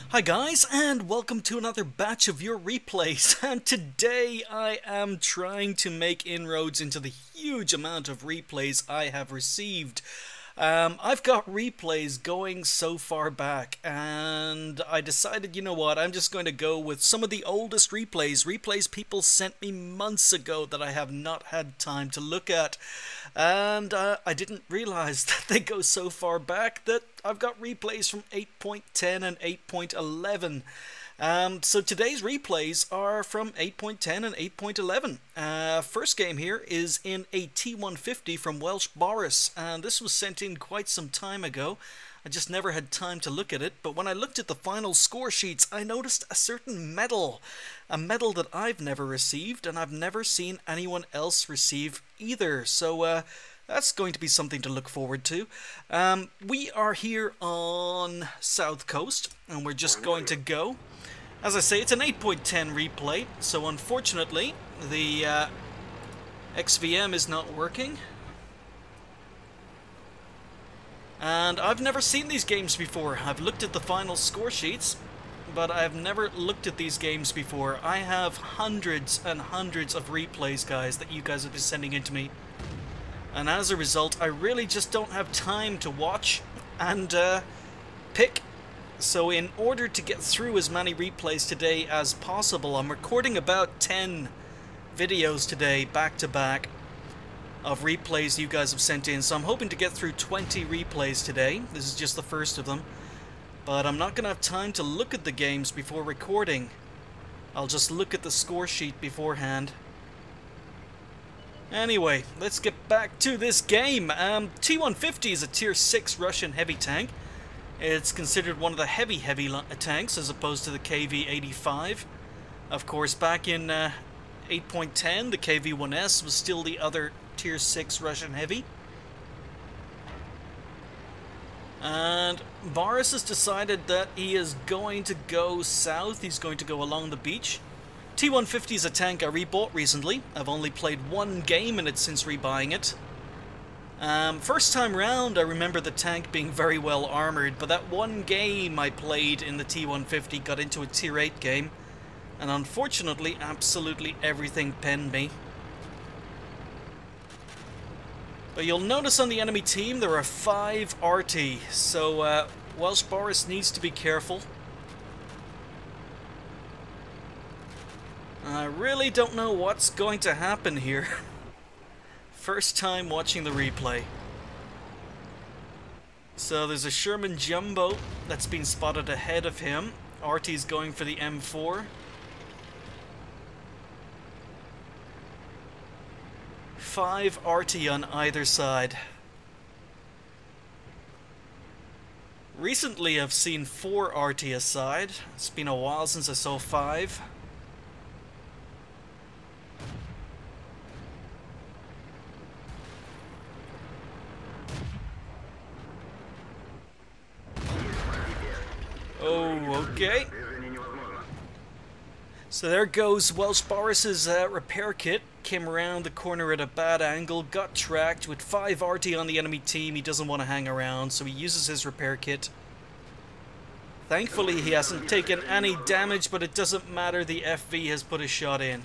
Hi guys, and welcome to another batch of your replays, and today I am trying to make inroads into the huge amount of replays I have received. I've got replays going so far back, and I decided, you know what, I'm just going to go with some of the oldest replays people sent me months ago that I have not had time to look at. And I didn't realize that they go so far back that I've got replays from 8.10 and 8.11. So today's replays are from 8.10 and 8.11. First game here is in a T-150 from welshborris, and this was sent in quite some time ago. I just never had time to look at it, but when I looked at the final score sheets, I noticed a certain medal. A medal that I've never received, and I've never seen anyone else receive either. So that's going to be something to look forward to. We are here on South Coast, and we're just going to go. As I say, it's an 8.10 replay, so unfortunately the XVM is not working. And I've never seen these games before. I've looked at the final score sheets, but I've never looked at these games before. I have hundreds and hundreds of replays, guys, that you guys have been sending in to me. And as a result, I really just don't have time to watch and pick. So in order to get through as many replays today as possible, I'm recording about 10 videos today, back to back, of replays you guys have sent in. So I'm hoping to get through 20 replays today. This is just the first of them. But I'm not going to have time to look at the games before recording. I'll just look at the score sheet beforehand. Anyway, let's get back to this game. T-150 is a Tier 6 Russian heavy tank. It's considered one of the heavy tanks as opposed to the KV-85. Of course, back in 8.10, the KV-1S was still the other Tier 6 Russian heavy. And Boris has decided that he is going to go south. He's going to go along the beach. T-150 is a tank I rebought recently. I've only played one game in it since rebuying it. First time round, I remember the tank being very well armored, but that one game I played in the T-150 got into a Tier 8 game, and unfortunately, absolutely everything penned me. But you'll notice on the enemy team there are 5 RT, so welshborris needs to be careful. I really don't know what's going to happen here. First time watching the replay. So there's a Sherman Jumbo that's been spotted ahead of him. RT's going for the M4. 5 RT on either side. Recently I've seen 4 RT aside. It's been a while since I saw 5. Oh, okay. So there goes welshborris's repair kit. Came around the corner at a bad angle, got tracked with 5 RT on the enemy team. He doesn't want to hang around, so he uses his repair kit. Thankfully, he hasn't taken any damage, but it doesn't matter. The FV has put a shot in.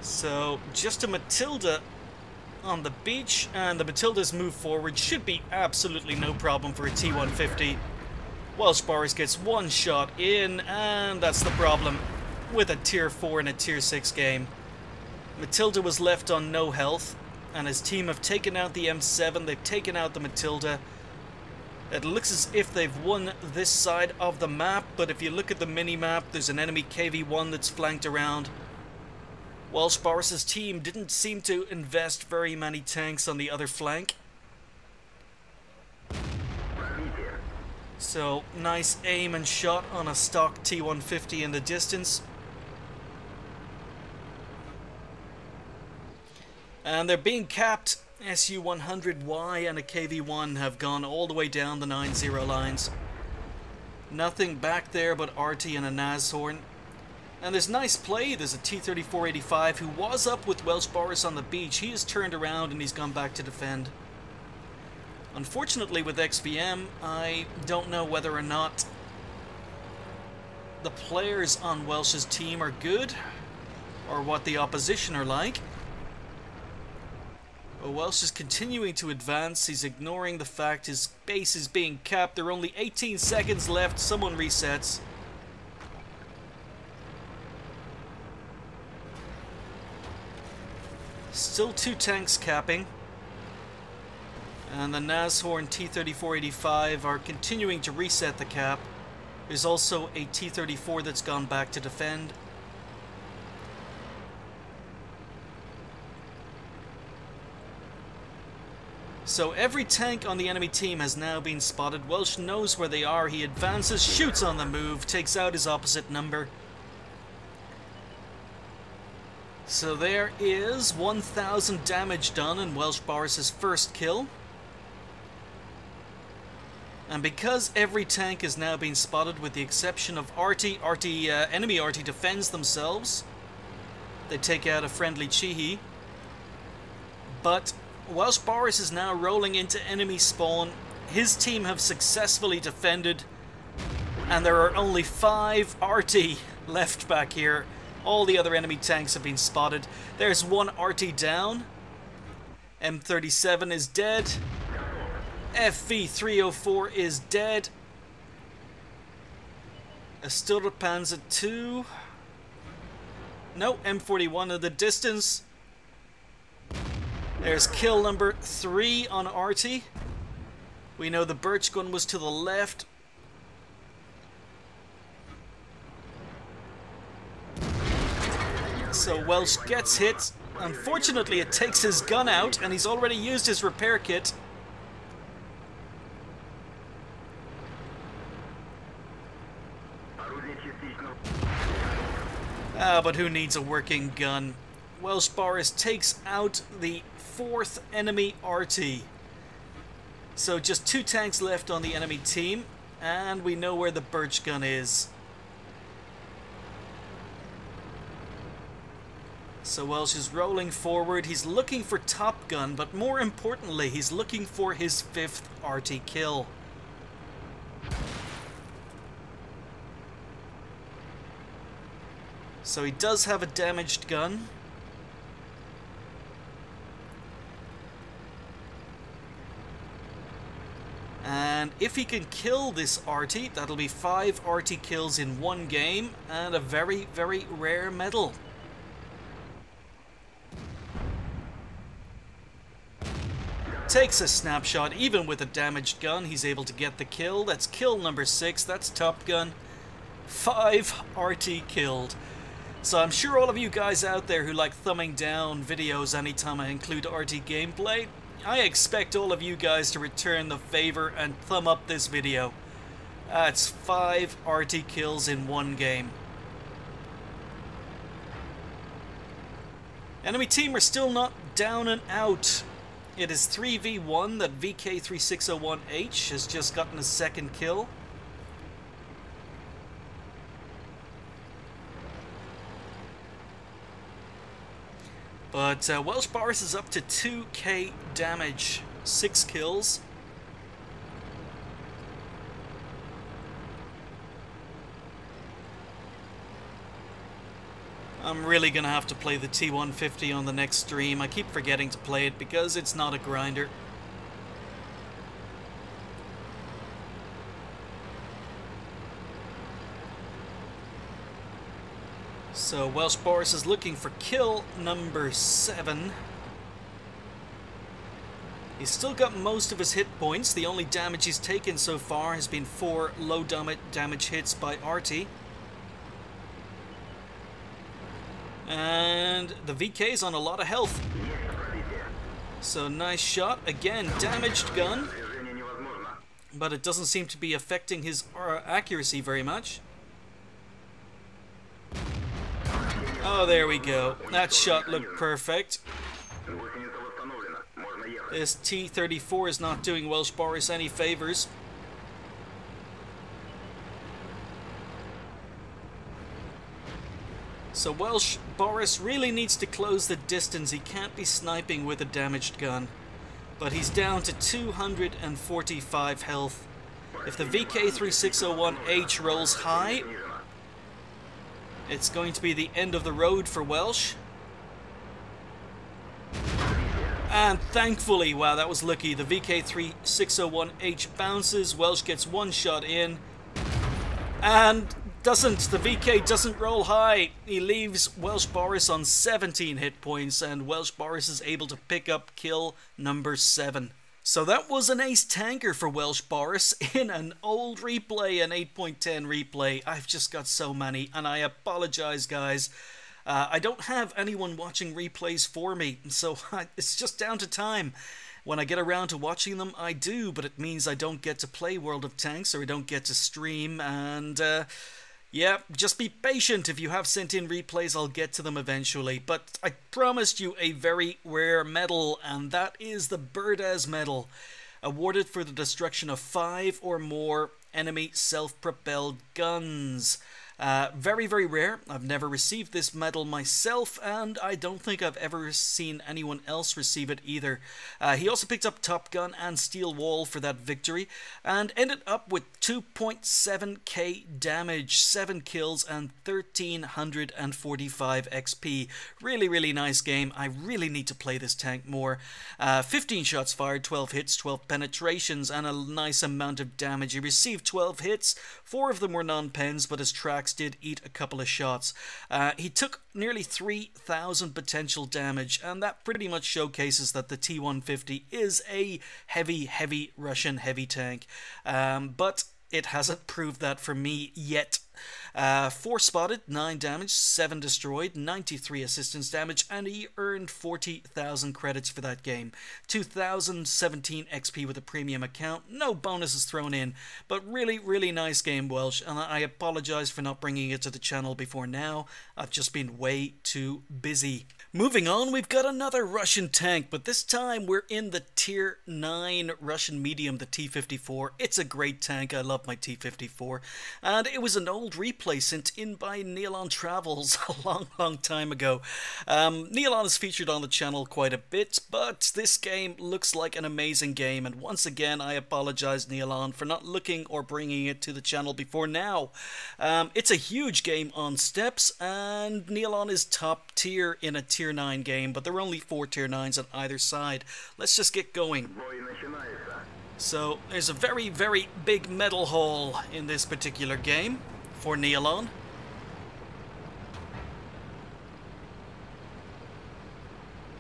So, just a Matilda on the beach, and the Matilda's move forward should be absolutely no problem for a T-150. welshborris gets one shot in, and that's the problem with a Tier 4 and a Tier 6 game. Matilda was left on no health, and his team have taken out the M7, they've taken out the Matilda. It looks as if they've won this side of the map, but if you look at the mini-map, there's an enemy KV-1 that's flanked around. welshborris's team didn't seem to invest very many tanks on the other flank. So, nice aim and shot on a stock T-150 in the distance. And they're being capped. Su-100Y and a KV-1 have gone all the way down the 9-0 lines. Nothing back there but RT and a Nashorn. And there's nice play. There's a T-34-85 who was up with welshborris on the beach. He has turned around and he's gone back to defend. Unfortunately with XVM, I don't know whether or not the players on Welsh's team are good or what the opposition are like. But Welsh is continuing to advance. He's ignoring the fact his base is being capped. There are only 18 seconds left. Someone resets. Still 2 tanks capping. And the Nashorn T-34-85 are continuing to reset the cap. There's also a T-34 that's gone back to defend. So every tank on the enemy team has now been spotted. Welsh knows where they are. He advances, shoots on the move, takes out his opposite number. So there is 1,000 damage done in welshborris' first kill. And because every tank has now been spotted with the exception of enemy RT defends themselves. They take out a friendly Chihi. But welshborris is now rolling into enemy spawn. His team have successfully defended. And there are only 5 RT left back here. All the other enemy tanks have been spotted. There's 1 RT down. M37 is dead. FV304 is dead. Panzer 2. No, M41 at the distance. There's kill number 3 on RT. We know the birch gun was to the left. So Welsh gets hit. Unfortunately, it takes his gun out, and he's already used his repair kit. But who needs a working gun? welshborris takes out the 4th enemy RT. So just 2 tanks left on the enemy team, and we know where the birch gun is. So Welsh is rolling forward. He's looking for Top Gun, but more importantly, he's looking for his 5th RT kill. So he does have a damaged gun. And if he can kill this RT, that'll be 5 RT kills in 1 game and a very, very rare medal. Takes a snapshot. Even with a damaged gun, he's able to get the kill. That's kill number 6. That's Top Gun. 5 RT killed. So I'm sure all of you guys out there who like thumbing down videos anytime I include RT gameplay, I expect all of you guys to return the favor and thumb up this video. That's 5 RT kills in 1 game. Enemy team are still not down and out. It is 3v1 that VK3601H has just gotten a 2nd kill. But welshborris is up to 2k damage, 6 kills. I'm really gonna have to play the T-150 on the next stream. I keep forgetting to play it because it's not a grinder. So welshborris is looking for kill number 7. He's still got most of his hit points. The only damage he's taken so far has been 4 low damage hits by RT. And the VK is on a lot of health. So nice shot. Again, damaged gun. But it doesn't seem to be affecting his accuracy very much. Oh, there we go. That shot looked perfect. This T-34 is not doing welshborris any favors. So welshborris really needs to close the distance. He can't be sniping with a damaged gun. But he's down to 245 health. If the VK3601H rolls high, it's going to be the end of the road for Welsh. And thankfully, wow, that was lucky, the VK3601H bounces, Welsh gets one shot in, and the VK doesn't roll high. He leaves welshborris on 17 hit points, and welshborris is able to pick up kill number 7. So that was an ace tanker for welshborris in an old replay, an 8.10 replay. I've just got so many, and I apologize, guys. I don't have anyone watching replays for me, so it's just down to time. When I get around to watching them, I do, but it means I don't get to play World of Tanks, or I don't get to stream, and yeah, just be patient. If you have sent in replays, I'll get to them eventually. But I promised you a very rare medal, and that is the Birdaz medal, awarded for the destruction of 5 or more enemy self-propelled guns. Very, very rare. I've never received this medal myself, and I don't think I've ever seen anyone else receive it either. He also picked up Top Gun and Steel Wall for that victory, and ended up with 2.7k damage, 7 kills, and 1345 XP. Really, really nice game. I really need to play this tank more. 15 shots fired, 12 hits, 12 penetrations, and a nice amount of damage. He received 12 hits, 4 of them were non-pens, but his tracks did eat a couple of shots. He took nearly 3,000 potential damage, and that pretty much showcases that the T-150 is a heavy Russian heavy tank. But it hasn't proved that for me yet. 4 spotted, 9 damage, 7 destroyed, 93 assistance damage, and he earned 40,000 credits for that game. 2,017 XP with a premium account, no bonuses thrown in, but really, really nice game, Welsh, and I apologize for not bringing it to the channel before now. I've just been way too busy. Moving on, we've got another Russian tank, but this time we're in the Tier 9 Russian medium, the T-54. It's a great tank, I love my T-54, and it was an old replay sent in by Neilon Travels a long time ago. Neilon is featured on the channel quite a bit, but this game looks like an amazing game, and once again I apologize, Neilon, for not looking or bringing it to the channel before now. It's a huge game on steps, and Neilon is top tier in a Tier 9 game, but there are only 4 Tier 9s on either side. Let's just get going. So there's a very big medal haul in this particular game for Neilon.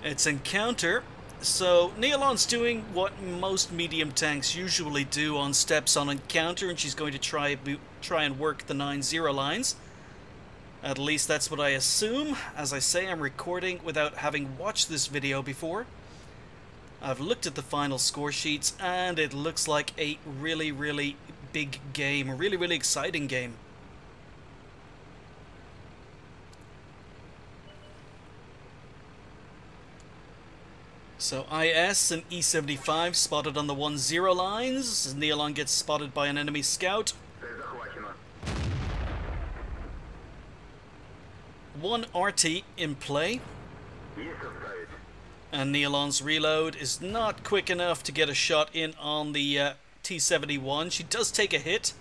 It's encounter. So Neilon's doing what most medium tanks usually do on steps on encounter, and she's going to try and work the 9-0 lines. At least that's what I assume. As I say, I'm recording without having watched this video before. I've looked at the final score sheets, and it looks like a really big game, a really exciting game. So IS and E75 spotted on the 1-0 lines. Neilon gets spotted by an enemy scout. 1 RT in play. And Neilon's reload is not quick enough to get a shot in on the T-71. She does take a hit.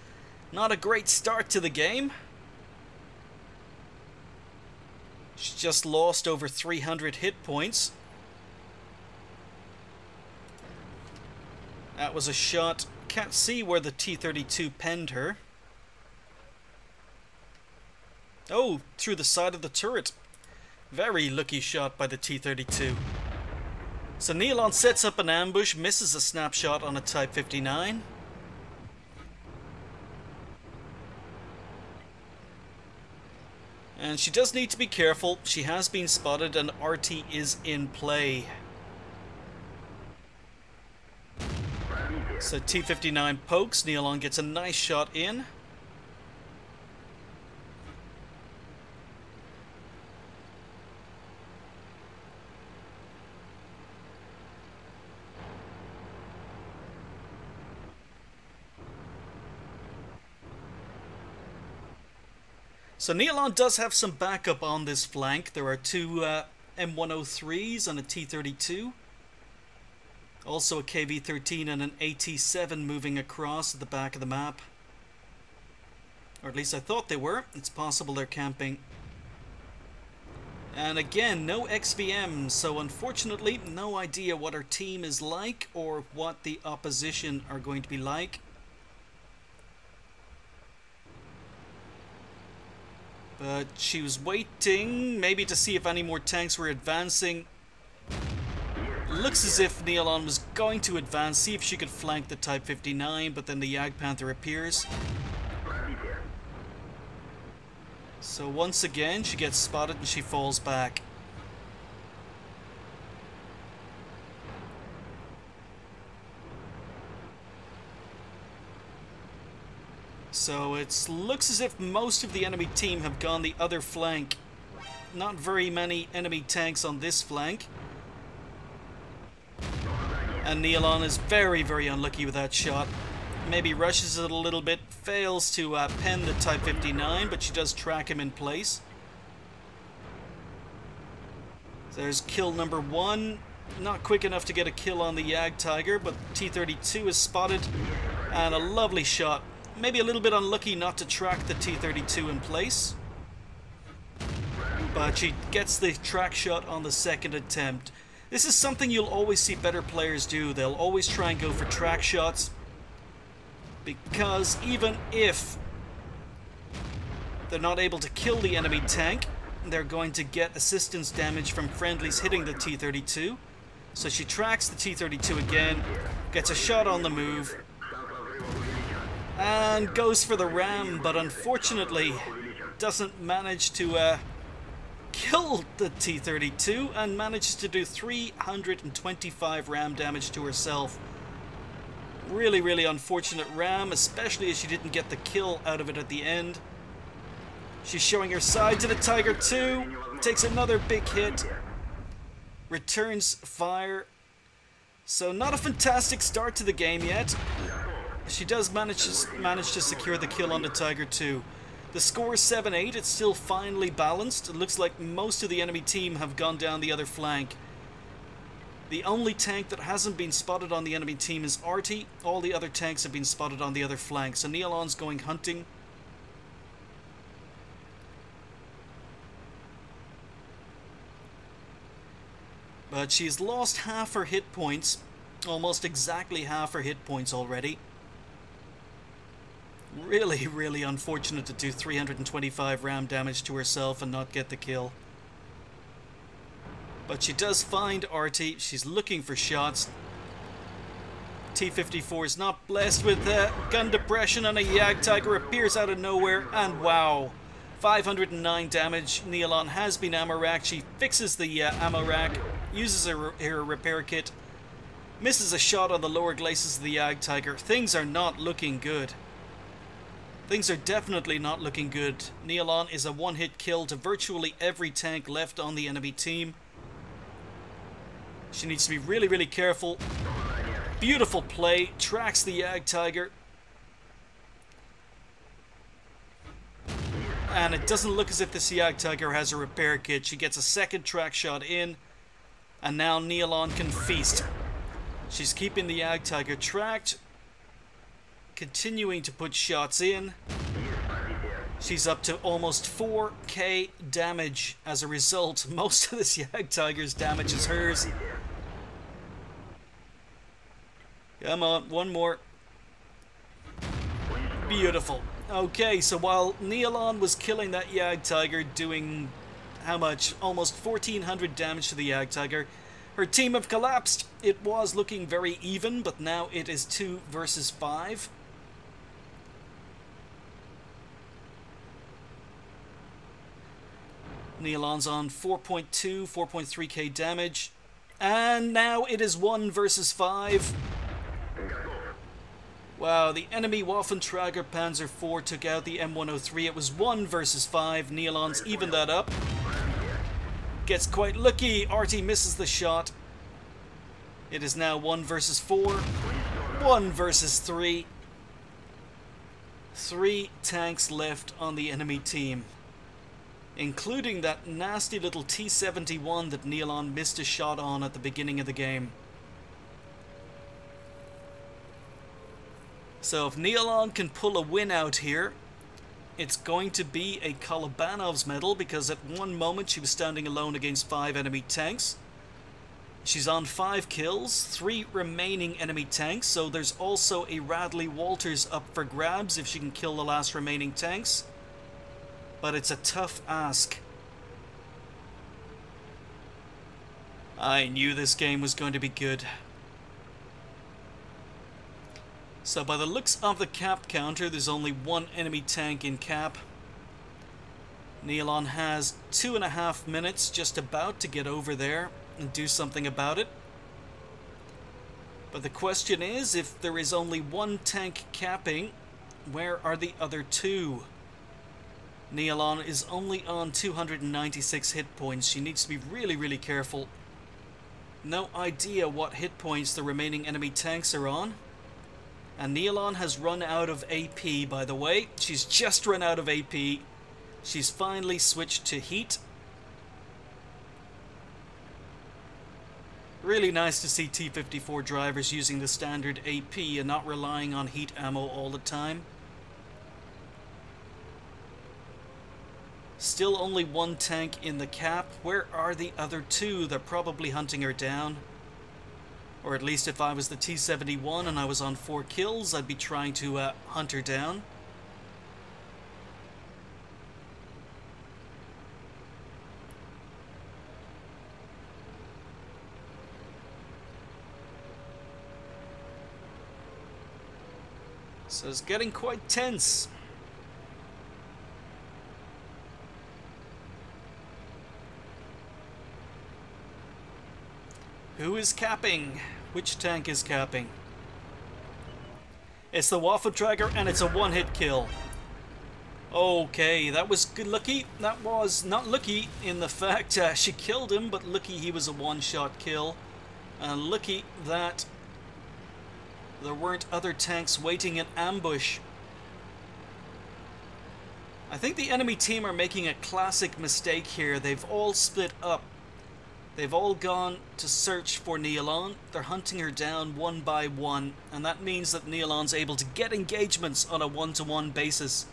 Not a great start to the game. She's just lost over 300 hit points. That was a shot. Can't see where the T-32 penned her. Oh, through the side of the turret. Very lucky shot by the T-32. So Neilon sets up an ambush, misses a snapshot on a Type 59. And she does need to be careful. She has been spotted and RT is in play. So T-59 pokes, Neilon gets a nice shot in. So Nealon does have some backup on this flank. There are two M103s and a T-32. Also a KV-13 and an AT-7 moving across at the back of the map. Or at least I thought they were. It's possible they're camping. And again, no XVM, so unfortunately no idea what our team is like or what the opposition are going to be like. But she was waiting, maybe to see if any more tanks were advancing. Looks as if Nealon was going to advance, see if she could flank the Type 59, but then the Jagdpanther appears. So once again, she gets spotted and she falls back. So it looks as if most of the enemy team have gone the other flank. Not very many enemy tanks on this flank. And Nealon is very, very unlucky with that shot. Maybe rushes it a little bit, fails to pen the Type 59, but she does track him in place. There's kill number 1. Not quick enough to get a kill on the Jagdtiger, but T-32 is spotted. And a lovely shot. Maybe a little bit unlucky not to track the T-32 in place. But she gets the track shot on the second attempt. This is something you'll always see better players do. They'll always try and go for track shots. Because even if they're not able to kill the enemy tank, they're going to get assistance damage from friendlies hitting the T-32. So she tracks the T-32 again, gets a shot on the move, and goes for the ram, but unfortunately doesn't manage to kill the T-32 and manages to do 325 ram damage to herself. Really, really unfortunate ram, especially as she didn't get the kill out of it at the end. She's showing her side to the Tiger 2, takes another big hit, returns fire. So not a fantastic start to the game yet. She does manage to secure the kill on the Tiger 2. The score is 7-8, it's still finely balanced. It looks like most of the enemy team have gone down the other flank. The only tank that hasn't been spotted on the enemy team is Artie. All the other tanks have been spotted on the other flank. So Nealon's going hunting. But she's lost half her hit points. Almost exactly half her hit points already. Really, really unfortunate to do 325 ram damage to herself and not get the kill. But she does find Artie. She's looking for shots. T-54 is not blessed with gun depression, and a Jagdtiger appears out of nowhere. And wow, 509 damage. Nealon has been ammo racked. She fixes the ammo rack, uses her repair kit, misses a shot on the lower glacis of the Jagdtiger. Things are not looking good. Things are definitely not looking good. Nealon is a one-hit kill to virtually every tank left on the enemy team. She needs to be really, really careful. Beautiful play. Tracks the Jagdtiger. And it doesn't look as if this Jagdtiger has a repair kit. She gets a second track shot in. And now Nealon can feast. She's keeping the Jagdtiger tracked. Continuing to put shots in. She's up to almost 4k damage as a result. Most of this Jagdtiger's damage is hers. Come on, one more. Beautiful. Okay, so while Nealon was killing that Jagdtiger, doing how much? Almost 1400 damage to the Jagdtiger, her team have collapsed. It was looking very even, but now it is 2 versus 5. Nealon's on 4.2, 4.3k damage. And now it is 1 versus 5. Wow, the enemy Waffenträger Panzer IV took out the M103. It was 1 versus 5. Nealon's evened that up. Gets quite lucky. Artie misses the shot. It is now 1 versus 4. 1 versus 3. 3 tanks left on the enemy team. including that nasty little T-71 that Nealon missed a shot on at the beginning of the game. So if Nealon can pull a win out here, it's going to be a Kolobanov's medal, because at one moment she was standing alone against 5 enemy tanks. She's on 5 kills, 3 remaining enemy tanks, so there's also a Radley Walters up for grabs if she can kill the last remaining tanks. But it's a tough ask. I knew this game was going to be good. So by the looks of the cap counter, there's only 1 enemy tank in cap. Nealon has 2.5 minutes just about to get over there and do something about it. But the question is, if there is only 1 tank capping, where are the other 2? Nealon is only on 296 hit points. She needs to be really careful. No idea what hit points the remaining enemy tanks are on. And Nealon has run out of AP, by the way. She's just run out of AP. She's finally switched to heat. Really nice to see T-54 drivers using the standard AP and not relying on heat ammo all the time. Still only 1 tank in the cap. Where are the other 2? They're probably hunting her down. Or at least if I was the T-71 and I was on 4 kills, I'd be trying to hunt her down. So it's getting quite tense. Who is capping? Which tank is capping? It's the Waffle Tracker, and it's a 1-hit kill. Okay, that was good. Lucky. That was not lucky in the fact she killed him, but lucky he was a 1-shot kill. And lucky that there weren't other tanks waiting in ambush. I think the enemy team are making a classic mistake here. They've all split up. They've all gone to search for Nealon. They're hunting her down 1 by 1, and that means that Nealon's able to get engagements on a 1-to-1 basis.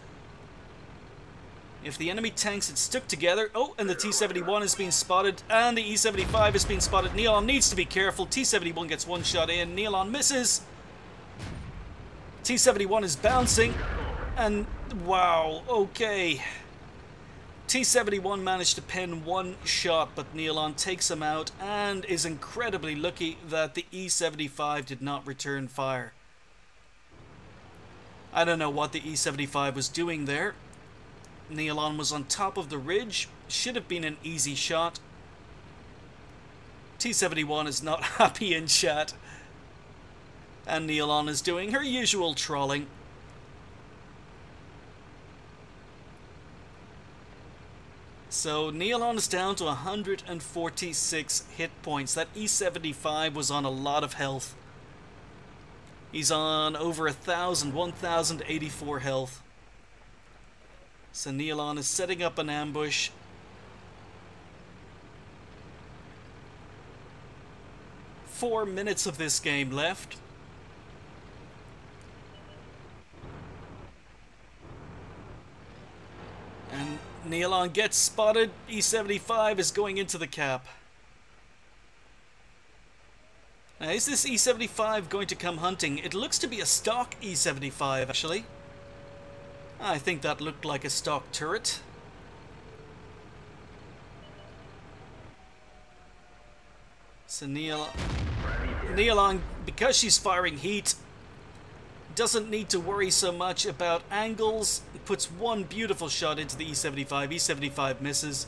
If the enemy tanks had stuck together... Oh, and the T-71 is being spotted, and the E-75 is being spotted. Nealon needs to be careful. T-71 gets 1 shot in. Nealon misses. T-71 is bouncing, and wow, okay. T-71 managed to pen 1 shot, but Nealon takes him out and is incredibly lucky that the E-75 did not return fire. I don't know what the E-75 was doing there. Nealon was on top of the ridge. Should have been an easy shot. T-71 is not happy in chat. And Nealon is doing her usual trolling. So Nealon is down to 146 hit points. That E-75 was on a lot of health. He's on over 1,084 health. So Nealon is setting up an ambush. Four minutes of this game left. And Nealon gets spotted. E-75 is going into the cap. Now, is this E-75 going to come hunting? It looks to be a stock E-75, actually. I think that looked like a stock turret. So Nealon, because she's firing heat, doesn't need to worry so much about angles. It puts 1 beautiful shot into the E-75. E-75 misses.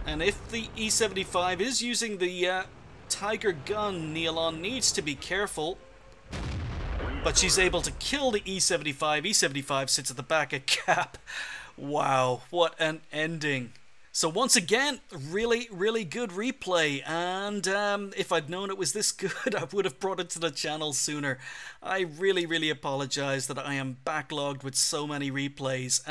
And if the E-75 is using the Tiger gun, Nealon needs to be careful. But she's able to kill the E-75. E-75 sits at the back of cap. Wow, what an ending. So once again, really good replay, and if I'd known it was this good, I would have brought it to the channel sooner. I really apologize that I am backlogged with so many replays.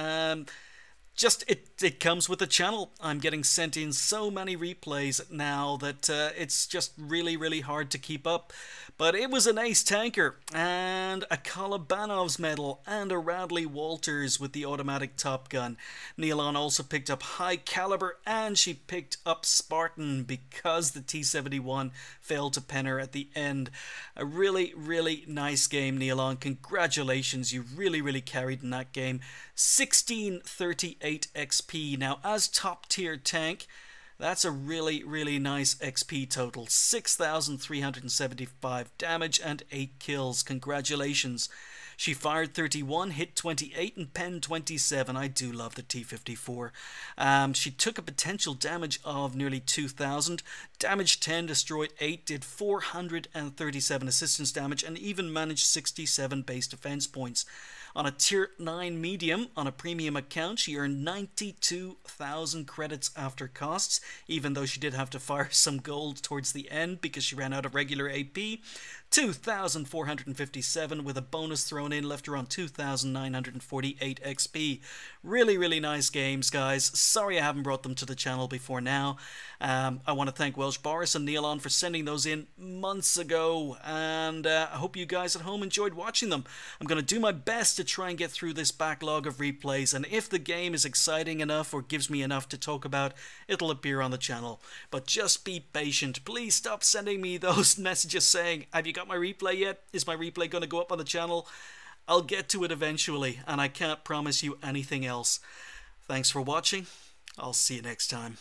Just it comes with the channel. I'm getting sent in so many replays now that it's just really hard to keep up. But it was an ace tanker and a Kolobanov's medal and a Radley Walters with the automatic Top Gun. Nealon also picked up High Caliber, and she picked up Spartan because the T-71 failed to pen her at the end. A really nice game, Nealon. Congratulations, you really carried in that game. 1638 XP. Now, as top tier tank, that's a really nice XP total. 6,375 damage and 8 kills. Congratulations. She fired 31, hit 28, and penned 27. I do love the T-54. She took a potential damage of nearly 2,000. Damage 10, destroyed 8, did 437 assistance damage, and even managed 67 base defense points. On a tier 9 medium, on a premium account, she earned 92,000 credits after costs, even though she did have to fire some gold towards the end because she ran out of regular AP. 2,457 with a bonus thrown in left her on 2,948 XP. Really nice games, guys. Sorry I haven't brought them to the channel before now. I want to thank welshborris and Nealon for sending those in months ago, and I hope you guys at home enjoyed watching them. I'm going to do my best to try and get through this backlog of replays, and if the game is exciting enough or gives me enough to talk about, it'll appear on the channel. But just be patient. Please stop sending me those messages saying, have you got my replay yet? Is my replay going to go up on the channel? I'll get to it eventually, and I can't promise you anything else. Thanks for watching. I'll see you next time.